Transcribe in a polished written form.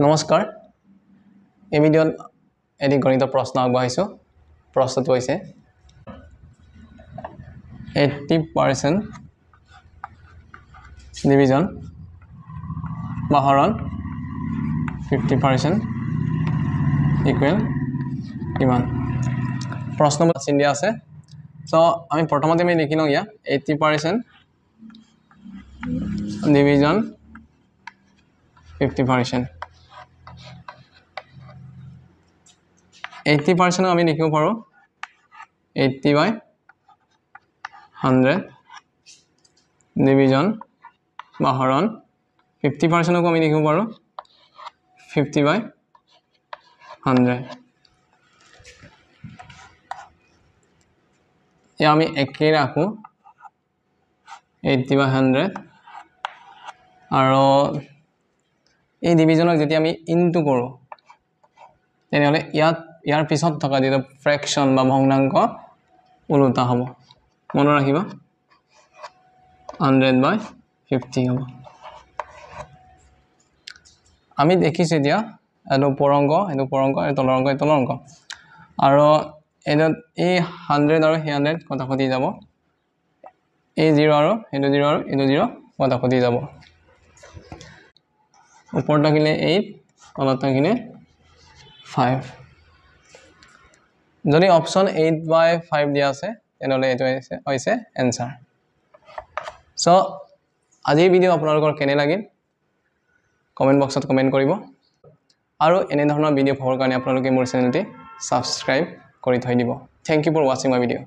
নমস্কাৰ এই ভিডিঅ'ত এটি গণিত প্ৰশ্ন আগবঢ়াইছো প্ৰশ্নটো হৈছে 80% ডিভিজন বা হৰণ 50% ইকুৱেল কিমান প্ৰশ্নটো চিন দিয়া আছে সো আমি প্ৰথমতে আমি লিখি লওঁ ইয়া 80% ডিভিজন 50% 80% আমি লিখিব পাৰো 80/100 ডিভিজন বা হৰণ 50% কো আমি লিখিব পাৰো 50/100 ইয়া আমি একে ৰাখো 80/100 আৰু এই ডিভিজনক যেতিয়া আমি ইনটু কৰো তেনেহলে ইয়াৰ পিছত থকা যেটো ফ্ৰেকশন বা ভগ্নাংক উলটা হ'ব মনত ৰাখিবা 100/50 হ'ব আমি দেখিছো দিয়া এটো পৰংগ এটো তলৰ অংক আৰু এডত এই 100 আৰু 100 কটা কটি যাব এই 0 আৰু এটো 0 আৰু এটো 0 কটা কটি যাব ওপৰত থাকিলে 8 তলত থাকিলে 5 যদি অপচন 8/5 দিয়া আছে তেনেহলে এটো হৈছে आंसर সো আজিৰ ভিডিও আপোনালোকৰ কেনে লাগিল কমেন্ট বক্সত কমেন্ট কৰিব আৰু এনে ধৰণৰ ভিডিও পাবৰ কাৰণে আপোনালোকে মোৰ চেনেলটি সাবস্ক্ৰাইব কৰি থৈ দিব thank you for watching my video